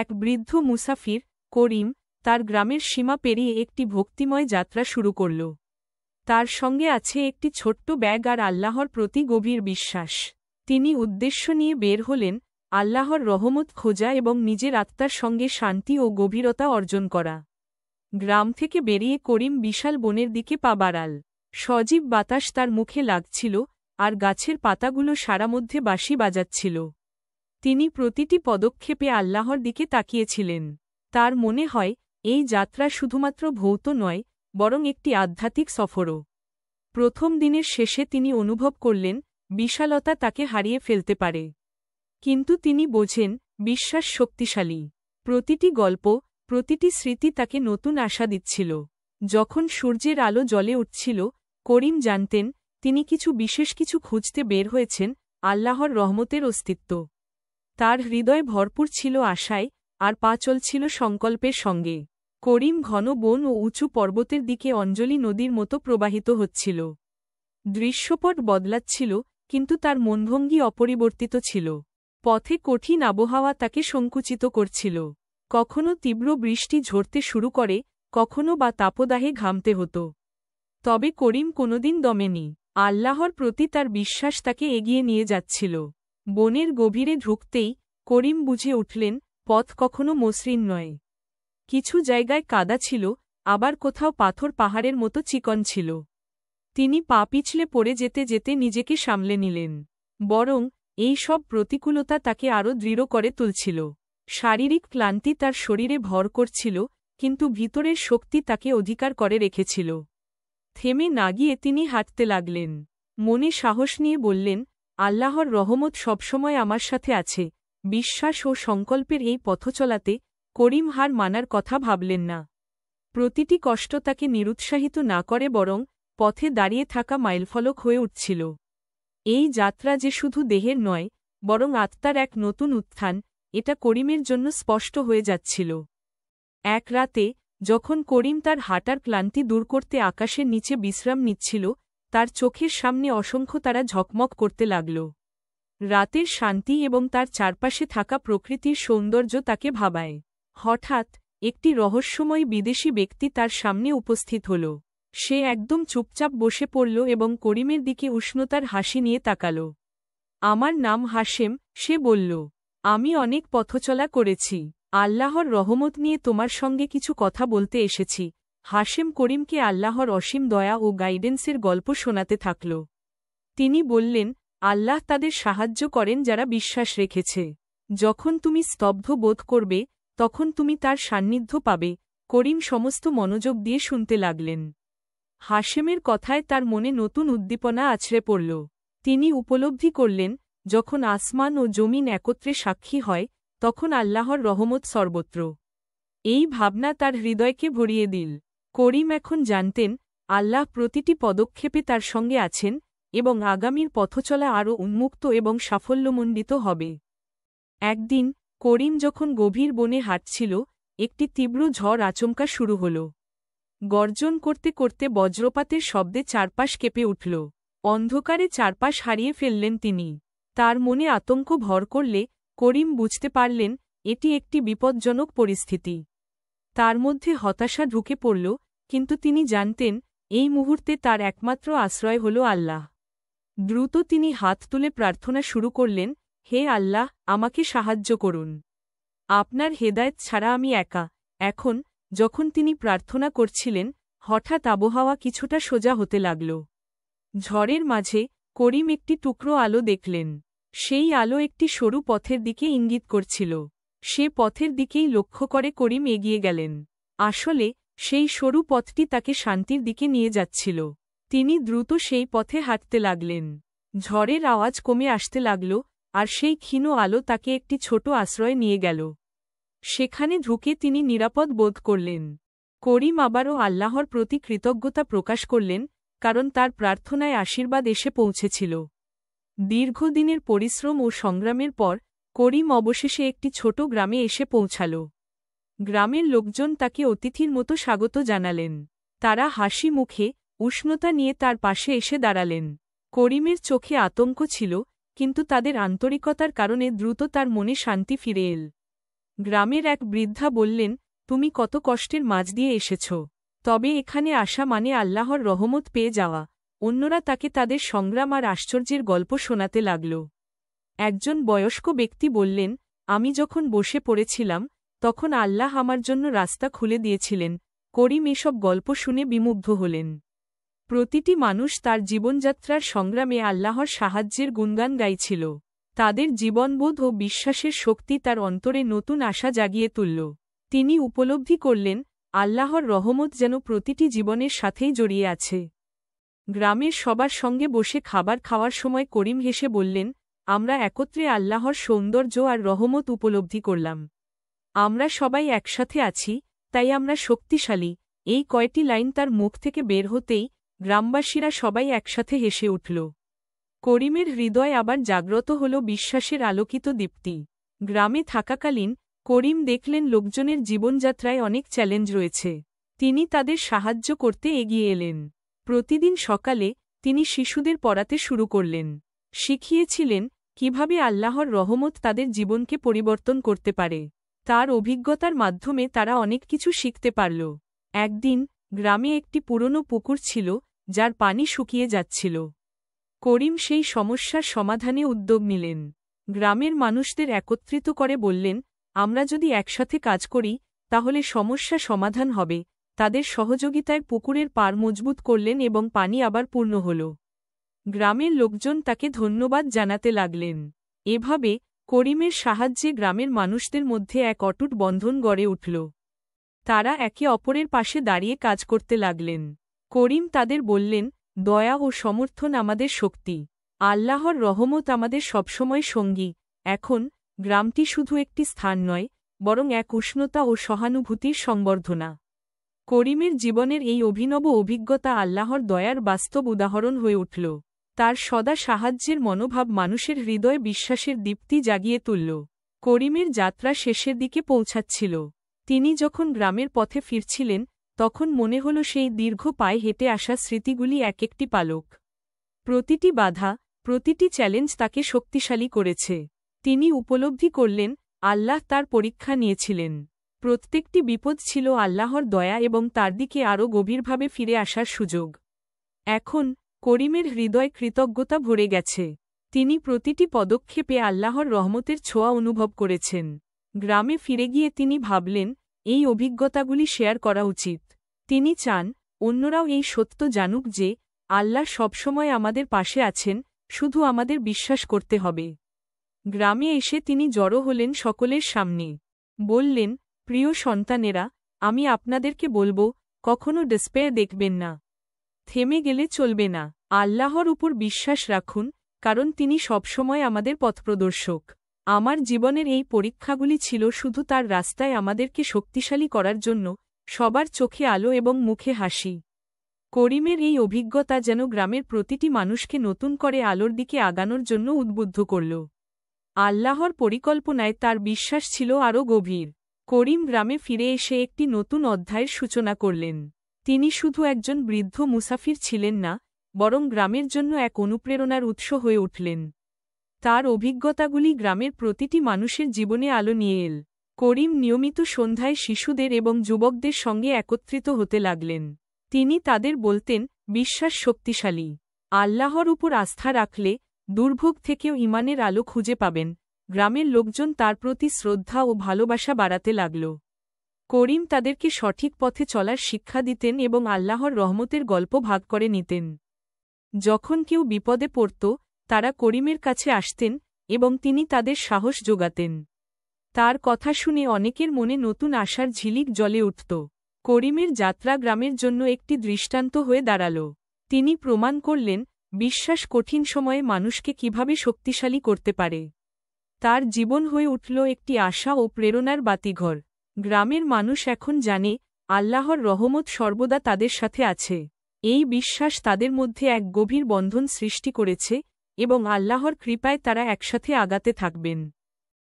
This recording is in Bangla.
এক বৃদ্ধ মুসাফির করিম তার গ্রামের সীমা পেরিয়ে একটি ভক্তিময় যাত্রা শুরু করল। তার সঙ্গে আছে একটি ছোট্ট ব্যাগ আর আল্লাহর প্রতি গভীর বিশ্বাস। তিনি উদ্দেশ্য নিয়ে বের হলেন আল্লাহর রহমত খোঁজা এবং নিজের আত্মার সঙ্গে শান্তি ও গভীরতা অর্জন করা। গ্রাম থেকে বেরিয়ে করিম বিশাল বনের দিকে পা বাড়াল। সজীব বাতাস তার মুখে লাগছিল আর গাছের পাতাগুলো সারা মধ্যে বাঁশি বাজাচ্ছিল। তিনি প্রতিটি পদক্ষেপে আল্লাহর দিকে তাকিয়েছিলেন। তার মনে হয় এই যাত্রা শুধুমাত্র ভৌত নয়, বরং একটি আধ্যাত্মিক সফরও। প্রথম দিনের শেষে তিনি অনুভব করলেন বিশালতা তাকে হারিয়ে ফেলতে পারে। কিন্তু তিনি বোঝেন বিশ্বাস শক্তিশালী। প্রতিটি গল্প, প্রতিটি স্মৃতি তাকে নতুন আশা দিচ্ছিল। যখন সূর্যের আলো জ্বলে উঠছিল, করিম জানতেন তিনি বিশেষ কিছু খুঁজতে বের হয়েছেন, আল্লাহর রহমতের অস্তিত্ব। তার হৃদয় ভরপুর ছিল আশায়, আর পা চলছিল সংকল্পের সঙ্গে। করিম ঘন বন ও উঁচু পর্বতের দিকে অঞ্জলি নদীর মতো প্রবাহিত হচ্ছিল। দৃশ্যপট বদলাচ্ছিল, কিন্তু তার মনভঙ্গি অপরিবর্তিত ছিল। পথে কঠিন আবহাওয়া তাকে সংকুচিত করছিল। কখনো তীব্র বৃষ্টি ঝরতে শুরু করে, কখনো বা তাপদাহে ঘামতে হতো। তবে করিম কোনোদিন দমেনি। আল্লাহর প্রতি তার বিশ্বাস তাকে এগিয়ে নিয়ে যাচ্ছিল। বনের গভীরে ঢুকতেই করিম বুঝে উঠলেন পথ কখনো মসৃণ নয়। কিছু জায়গায় কাদা ছিল, আবার কোথাও পাথর পাহাড়ের মতো চিকন ছিল। তিনি পা পিছলে পড়ে যেতে যেতে নিজেকে সামলে নিলেন। বরং এই সব প্রতিকূলতা তাকে আরও দৃঢ় করে তুলছিল। শারীরিক ক্লান্তি তার শরীরে ভর করছিল, কিন্তু ভিতরের শক্তি তাকে অধিকার করে রেখেছিল। থেমে না গিয়ে তিনি হাঁটতে লাগলেন। মনে সাহস নিয়ে বললেন, আল্লাহর রহমত সবসময় আমার সাথে আছে। বিশ্বাস ও সংকল্পের এই পথচলাতে করিম হার মানার কথা ভাবলেন না। প্রতিটি কষ্ট তাকে নিরুৎসাহিত না করে, বরং পথে দাঁড়িয়ে থাকা মাইলফলক হয়ে উঠছিল। এই যাত্রা যে শুধু দেহের নয়, বরং আত্মার এক নতুন উত্থান, এটা করিমের জন্য স্পষ্ট হয়ে যাচ্ছিল। এক রাতে, যখন করিম তার হাঁটার ক্লান্তি দূর করতে আকাশের নিচে বিশ্রাম নিচ্ছিল, তার চোখের সামনে অসংখ্য তারা ঝকমক করতে লাগল। রাতের শান্তি এবং তার চারপাশে থাকা প্রকৃতির সৌন্দর্য তাকে ভাবায়। হঠাৎ একটি রহস্যময় বিদেশি ব্যক্তি তার সামনে উপস্থিত হল। সে একদম চুপচাপ বসে পড়ল এবং করিমের দিকে উষ্ণতার হাসি নিয়ে তাকাল। আমার নাম হাশেম, সে বলল। আমি অনেক পথচলা করেছি। আল্লাহর রহমত নিয়ে তোমার সঙ্গে কিছু কথা বলতে এসেছি। হাশেম করিমকে আল্লাহর অসীম দয়া ও গাইডেন্সের গল্প শোনাতে থাকল। তিনি বললেন, আল্লাহ তাদের সাহায্য করেন যারা বিশ্বাস রেখেছে। যখন তুমি স্তব্ধ বোধ করবে, তখন তুমি তার সান্নিধ্য পাবে। করিম সমস্ত মনোযোগ দিয়ে শুনতে লাগলেন। হাশেমের কথায় তার মনে নতুন উদ্দীপনা আছড়ে পড়ল। তিনি উপলব্ধি করলেন, যখন আসমান ও জমিন একত্রে সাক্ষী হয়, তখন আল্লাহর রহমত সর্বত্র। এই ভাবনা তার হৃদয়কে ভরিয়ে দিল। করিম এখন জানতেন, আল্লাহ প্রতিটি পদক্ষেপে তার সঙ্গে আছেন, এবং আগামীর পথচলা আরও উন্মুক্ত এবং সাফল্যমণ্ডিত হবে। একদিন করিম যখন গভীর বনে হাঁটছিল, একটি তীব্র ঝড় আচমকা শুরু হল। গর্জন করতে করতে বজ্রপাতের শব্দে চারপাশ কেঁপে উঠল। অন্ধকারে চারপাশ হারিয়ে ফেললেন তিনি। তার মনে আতঙ্ক ভর করলে করিম বুঝতে পারলেন এটি একটি বিপজ্জনক পরিস্থিতি। তার মধ্যে হতাশা ঢুকে পড়ল, কিন্তু তিনি জানতেন এই মুহূর্তে তার একমাত্র আশ্রয় হল আল্লাহ। দ্রুত তিনি হাত তুলে প্রার্থনা শুরু করলেন, হে আল্লাহ, আমাকে সাহায্য করুন। আপনার হেদায়েত ছাড়া আমি একা। এখন যখন তিনি প্রার্থনা করছিলেন, হঠাৎ আবহাওয়া কিছুটা সোজা হতে লাগল। ঝড়ের মাঝে করিম একটি টুকরো আলো দেখলেন। সেই আলো একটি সরু পথের দিকে ইঙ্গিত করছিল। সে পথের দিকেই লক্ষ্য করে করিম এগিয়ে গেলেন। আসলে সেই সরু পথটি তাকে শান্তির দিকে নিয়ে যাচ্ছিল। তিনি দ্রুত সেই পথে হাঁটতে লাগলেন। ঝড়ের আওয়াজ কমে আসতে লাগল, আর সেই ক্ষীণ আলো তাকে একটি ছোট আশ্রয়ে নিয়ে গেল। সেখানে ঢুকে তিনি নিরাপদ বোধ করলেন। করিম আবারও আল্লাহর প্রতি কৃতজ্ঞতা প্রকাশ করলেন, কারণ তার প্রার্থনায় আশীর্বাদ এসে পৌঁছেছিল। দীর্ঘদিনের পরিশ্রম ও সংগ্রামের পর করিম অবশেষে একটি ছোট গ্রামে এসে পৌঁছাল। গ্রামের লোকজন তাকে অতিথির মতো স্বাগত জানালেন। তারা হাসি মুখে উষ্ণতা নিয়ে তার পাশে এসে দাঁড়ালেন। করিমের চোখে আতঙ্ক ছিল, কিন্তু তাদের আন্তরিকতার কারণে দ্রুত তার মনে শান্তি ফিরে এল। গ্রামের এক বৃদ্ধা বললেন, তুমি কত কষ্টের মাঝ দিয়ে এসেছ, তবে এখানে আসা মানে আল্লাহর রহমত পেয়ে যাওয়া। অন্যরা তাকে তাদের সংগ্রাম আর আশ্চর্যের গল্প শোনাতে লাগল। একজন বয়স্ক ব্যক্তি বললেন, আমি যখন বসে পড়েছিলাম তখন আল্লাহ আমার জন্য রাস্তা খুলে দিয়েছিলেন। করিম এসব গল্প শুনে বিমুগ্ধ হলেন। প্রতিটি মানুষ তার জীবনযাত্রার সংগ্রামে আল্লাহর সাহায্যের গুণগান গাইছিল। তাদের জীবনবোধ ও বিশ্বাসের শক্তি তার অন্তরে নতুন আশা জাগিয়ে তুলল। তিনি উপলব্ধি করলেন, আল্লাহর রহমত যেন প্রতিটি জীবনের সাথেই জড়িয়ে আছে। গ্রামের সবার সঙ্গে বসে খাবার খাওয়ার সময় করিম হেসে বললেন, আমরা একত্রে আল্লাহর সৌন্দর্য আর রহমত উপলব্ধি করলাম। আমরা সবাই একসাথে আছি, তাই আমরা শক্তিশালী। এই কয়টি লাইন তার মুখ থেকে বের হতেই গ্রামবাসীরা সবাই একসাথে হেসে উঠল। করিমের হৃদয় আবার জাগ্রত হল বিশ্বাসের আলোকিত দীপ্তি। গ্রামে থাকাকালীন করিম দেখলেন লোকজনের জীবনযাত্রায় অনেক চ্যালেঞ্জ রয়েছে। তিনি তাদের সাহায্য করতে এগিয়ে এলেন। প্রতিদিন সকালে তিনি শিশুদের পড়াতে শুরু করলেন। শিখিয়েছিলেন কিভাবে আল্লাহর রহমত তাদের জীবনকে পরিবর্তন করতে পারে। তার অভিজ্ঞতার মাধ্যমে তারা অনেক কিছু শিখতে পারল। একদিন গ্রামে একটি পুরনো পুকুর ছিল, যার পানি শুকিয়ে যাচ্ছিল। করিম সেই সমস্যার সমাধানে উদ্যোগ নিলেন। গ্রামের মানুষদের একত্রিত করে বললেন, আমরা যদি একসাথে কাজ করি তাহলে সমস্যা সমাধান হবে। তাদের সহযোগিতায় পুকুরের পাড় মজবুত করলেন এবং পানি আবার পূর্ণ হল। গ্রামের লোকজন তাকে ধন্যবাদ জানাতে লাগলেন। এভাবে করিমের সাহায্যে গ্রামের মানুষদের মধ্যে এক অটুট বন্ধন গড়ে উঠল। তারা একে অপরের পাশে দাঁড়িয়ে কাজ করতে লাগলেন। করিম তাদের বললেন, দয়া ও সমর্থন আমাদের শক্তি। আল্লাহর রহমত আমাদের সবসময় সঙ্গী। এখন গ্রামটি শুধু একটি স্থান নয়, বরং এক উষ্ণতা ও সহানুভূতির সংবর্ধনা। করিমের জীবনের এই অভিনব অভিজ্ঞতা আল্লাহর দয়ার বাস্তব উদাহরণ হয়ে উঠল। তার সদা সাহায্যের মনোভাব মানুষের হৃদয়ে বিশ্বাসের দীপ্তি জাগিয়ে তুলল। করিমের যাত্রা শেষের দিকে পৌঁছাচ্ছিল। তিনি যখন গ্রামের পথে ফিরছিলেন তখন মনে হল সেই দীর্ঘ পায়ে হেঁটে আসা স্মৃতিগুলি এক একটি পালক। প্রতিটি বাধা, প্রতিটি চ্যালেঞ্জ তাকে শক্তিশালী করেছে। তিনি উপলব্ধি করলেন, আল্লাহ তার পরীক্ষা নিয়েছিলেন। প্রত্যেকটি বিপদ ছিল আল্লাহর দয়া এবং তার দিকে আরও গভীরভাবে ফিরে আসার সুযোগ। এখন করিমের হৃদয় কৃতজ্ঞতা ভরে গেছে। তিনি প্রতিটি পদক্ষেপে আল্লাহর রহমতের ছোঁয়া অনুভব করেছেন। গ্রামে ফিরে গিয়ে তিনি ভাবলেন, এই অভিজ্ঞতাগুলি শেয়ার করা উচিত। তিনি চান অন্যরাও এই সত্য জানুক যে আল্লাহ সবসময় আমাদের পাশে আছেন, শুধু আমাদের বিশ্বাস করতে হবে। গ্রামে এসে তিনি জড়ো হলেন সকলের সামনে। বললেন, প্রিয় সন্তানেরা, আমি আপনাদেরকে বলবো, কখনো ডেসপেয়ার দেখবেন না। থেমে গেলে চলবে না। আল্লাহর উপর বিশ্বাস রাখুন, কারণ তিনি সবসময় আমাদের পথপ্রদর্শক। আমার জীবনের এই পরীক্ষাগুলি ছিল শুধু তার রাস্তায় আমাদেরকে শক্তিশালী করার জন্য, সবার চোখে আলো এবং মুখে হাসি। করিমের এই অভিজ্ঞতা যেন গ্রামের প্রতিটি মানুষকে নতুন করে আলোর দিকে আগানোর জন্য উদ্বুদ্ধ করল। আল্লাহর পরিকল্পনায় তার বিশ্বাস ছিল আরও গভীর। করিম গ্রামে ফিরে এসে একটি নতুন অধ্যায়ের সূচনা করলেন। তিনি শুধু একজন বৃদ্ধ মুসাফির ছিলেন না, বরং গ্রামের জন্য এক অনুপ্রেরণার উৎস হয়ে উঠলেন। তার অভিজ্ঞতাগুলি গ্রামের প্রতিটি মানুষের জীবনে আলো নিয়ে এল। করিম নিয়মিত সন্ধ্যায় শিশুদের এবং যুবকদের সঙ্গে একত্রিত হতে লাগলেন। তিনি তাদের বলতেন, বিশ্বাস শক্তিশালী। আল্লাহর উপর আস্থা রাখলে দুর্ভোগ থেকেও ঈমানের আলো খুঁজে পাবেন। গ্রামের লোকজন তার প্রতি শ্রদ্ধা ও ভালোবাসা বাড়াতে লাগল। করিম তাদেরকে সঠিক পথে চলার শিক্ষা দিতেন এবং আল্লাহর রহমতের গল্প ভাগ করে নিতেন। যখন কেউ বিপদে পড়ত তারা করিমের কাছে আসতেন এবং তিনি তাদের সাহস যোগাতেন। তার কথা শুনে অনেকের মনে নতুন আশার ঝিলিক জ্বলে উঠত। করিমের যাত্রা গ্রামের জন্য একটি দৃষ্টান্ত হয়ে দাঁড়াল। তিনি প্রমাণ করলেন, বিশ্বাস কঠিন সময়ে মানুষকে কিভাবে শক্তিশালী করতে পারে। তার জীবন হয়ে উঠল একটি আশা ও প্রেরণার বাতিঘর। গ্রামের মানুষ এখন জানে, আল্লাহর রহমত সর্বদা তাদের সাথে আছে। এই বিশ্বাস তাদের মধ্যে এক গভীর বন্ধন সৃষ্টি করেছে এবং আল্লাহর কৃপায় তারা একসাথে আগাতে থাকবেন।